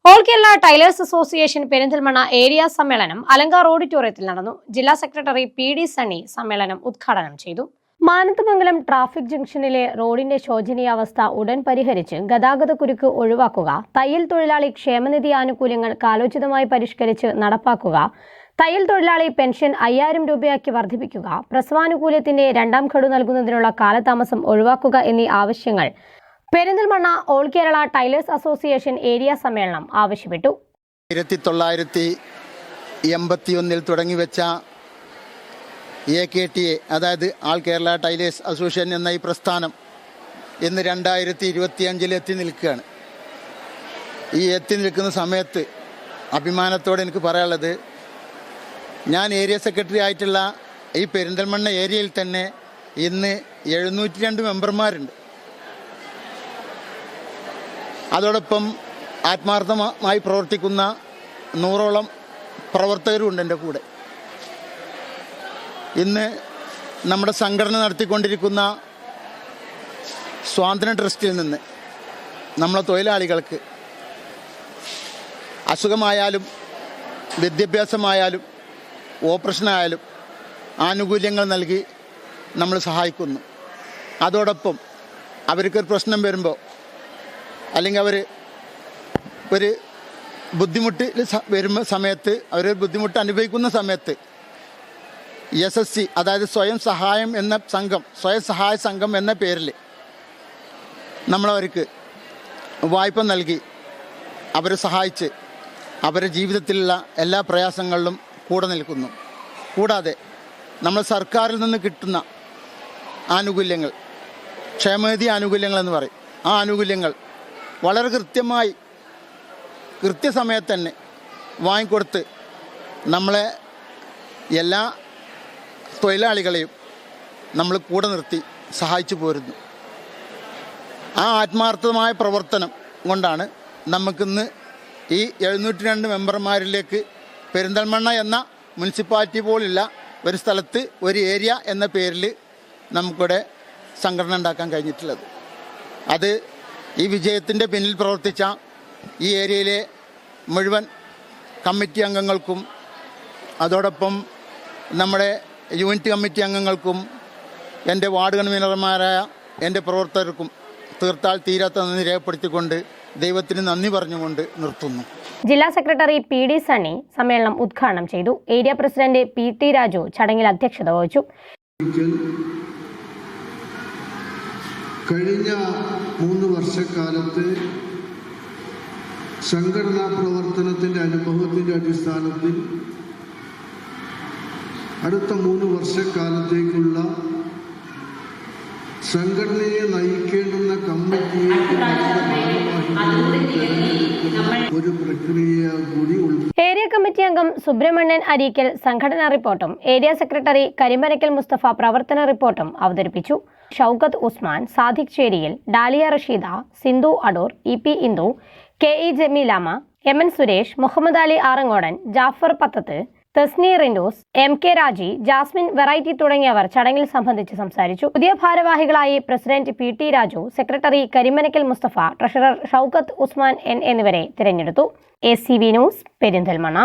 All Kerala tailors association Perinthalmanna area സമ്മേളനം അലങ്കാർ ഓഡിറ്റോറിയത്തിൽ നടന്നു. ജില്ലാ സെക്രട്ടറി പി.ഡി. സണ്ണി സമ്മേളനം ഉദ്ഘാടനം ചെയ്തു. മാനന്തമംഗലം ട്രാഫിക് ജംഗ്ഷനിലെ റോഡിന്റെ ശോചനീയാവസ്ഥ ഉടൻ പരിഹരിച്ച് ഗതാഗതക്കുരുക്ക് ഒഴിവാക്കുക, തയ്യൽ തൊഴിലാളി ക്ഷേമനിധി ആനുകൂല്യങ്ങൾ കാലോചിതമായി പരിഷ്കരിച്ച് നടപ്പാക്കുക, തയ്യൽ തൊഴിലാളി പെൻഷൻ 5000 രൂപയാക്കി വർദ്ധിപ്പിക്കുക, പ്രസവാനുകൂല്യത്തിന്റെ 2ാം ഗഡു നൽകുന്നതിനുള്ള കാലതാമസം ഒഴിവാക്കുക എന്നീ ആവശ്യങ്ങൾ Perinthalmanna all Kerala tailors association area സമ്മേളനം ആവശ്യപ്പെട്ടു. 1981 തുടങ്ങിവെച്ച AKTA, അതായത് ആൾ കേരള ടൈലേഴ്സ് അസോസിയേഷൻ എന്ന ഈ പ്രസ്ഥാനം ഇന്ന് 2025 എത്തി നിൽക്കുകയാണ്. ഈ എത്തി നിൽക്കുന്ന സമയത്ത് അഭിമാനത്തോടെ എനിക്ക് പറയാനുള്ളത്, ഞാൻ ഏരിയ സെക്രട്ടറി ആയിട്ടുള്ള ഈ പെരിന്തൽമണ്ണ ഏരിയയിൽ തന്നെ ഇന്ന് 702 മെമ്പർമാരുണ്ട്. അതോടൊപ്പം ആത്മാർത്ഥമായി പ്രവർത്തിക്കുന്ന 100ഓളം പ്രവർത്തകരുമുണ്ട് എൻ്റെ കൂടെ. ഇന്ന് നമ്മുടെ സംഘടന നടത്തിക്കൊണ്ടിരിക്കുന്ന സ്വാതന്ത്ര്യ ട്രസ്റ്റിൽ നിന്ന് നമ്മളെ തൊഴിലാളികൾക്ക് അസുഖമായാലും വിദ്യാഭ്യാസമായാലും ഓപ്പറേഷനായാലും ആനുകൂല്യങ്ങൾ നൽകി നമ്മൾ സഹായിക്കുന്നു. അതോടൊപ്പം അവർക്കൊരു പ്രശ്നം വരുമ്പോൾ, അല്ലെങ്കിൽ അവർ ഒരു ബുദ്ധിമുട്ട് വരുന്ന സമയത്ത്, അവരൊരു ബുദ്ധിമുട്ട് അനുഭവിക്കുന്ന സമയത്ത് SSC, അതായത് സ്വയം സഹായം എന്ന സംഘം, സ്വയം സഹായ സംഘം എന്ന പേരിൽ നമ്മളവർക്ക് വായ്പ നൽകി അവരെ സഹായിച്ച് അവരുടെ ജീവിതത്തിലുള്ള എല്ലാ പ്രയാസങ്ങളിലും കൂടെ നിൽക്കുന്നു. കൂടാതെ നമ്മൾ സർക്കാരിൽ നിന്ന് കിട്ടുന്ന ആനുകൂല്യങ്ങൾ, ക്ഷേമനിധി ആനുകൂല്യങ്ങൾ എന്ന് പറയും, ആ ആനുകൂല്യങ്ങൾ വളരെ കൃത്യസമയത്ത് തന്നെ വാങ്ങിക്കൊടുത്ത് നമ്മളെ എല്ലാ തൊഴിലാളികളെയും നമ്മൾ കൂടെ നിർത്തി സഹായിച്ചു പോരുന്നു. ആ ആത്മാർത്ഥമായ പ്രവർത്തനം കൊണ്ടാണ് നമുക്കിന്ന് ഈ 702 മെമ്പർമാരിലേക്ക് പെരിന്തൽമണ്ണ എന്ന മുനിസിപ്പാലിറ്റി പോലുള്ള ഒരു സ്ഥലത്ത് ഒരു ഏരിയ എന്ന പേരിൽ നമുക്കിവിടെ സംഘടന ഉണ്ടാക്കാൻ കഴിഞ്ഞിട്ടുള്ളത്. അത് ഈ വിജയത്തിൻ്റെ പിന്നിൽ പ്രവർത്തിച്ച ഈ ഏരിയയിലെ മുഴുവൻ കമ്മിറ്റി അംഗങ്ങൾക്കും, അതോടൊപ്പം നമ്മുടെ യൂണിറ്റ് കമ്മിറ്റി അംഗങ്ങൾക്കും, എൻ്റെ വാർഡ് കൺവീനർമാരായ എൻ്റെ പ്രവർത്തകർക്കും തീർത്താൽ തീരാത്ത നന്ദി രേഖപ്പെടുത്തിക്കൊണ്ട് ദൈവത്തിന് നന്ദി പറഞ്ഞുകൊണ്ട് നിർത്തുന്നു. ജില്ലാ സെക്രട്ടറി പി.ഡി. സണ്ണി സമ്മേളനം ഉദ്ഘാടനം ചെയ്തു. Area president P.T. രാജു ചടങ്ങിൽ അധ്യക്ഷത വഹിച്ചു. കഴിഞ്ഞ 3 വർഷക്കാലത്ത് സംഘടനാ പ്രവർത്തനത്തിൻ്റെ അനുഭവത്തിൻ്റെ അടിസ്ഥാനത്തിൽ അടുത്ത 3 വർഷക്കാലത്തേക്കുള്ള സംഘടനയെ നയിക്കേണ്ടുന്ന കമ്മിറ്റിയെ ഒരു പ്രക്രിയ കൂടി ഏരിയ കമ്മിറ്റി അംഗം സുബ്രഹ്മണ്യൻ അരീക്കൽ സംഘടനാ റിപ്പോർട്ടും ഏരിയ സെക്രട്ടറി കരിമനക്കൽ മുസ്തഫ പ്രവർത്തന റിപ്പോർട്ടും അവതരിപ്പിച്ചു. Shoukath Usman, Sadiq Cheriyil, Dalia Rasheeda, Sindhu Adoor, EP Indu, KE Jameelama, MN Suresh, Muhammad Ali Arangodan, Jafar Pathath, Tasni Rindos, MK Raji, Jasmin variety തുടങ്ങിയവർ ചടങ്ങിൽ സംബന്ധിച്ച് സംസാരിച്ചു. പുതിയ ഭാരവാഹികളായി president P.T. Raju, secretary Karimanakkal Mustafa, treasurer Shoukath Usman എന്നിവരെ തിരഞ്ഞെടുത്തു. ACV news, Perinthalmanna.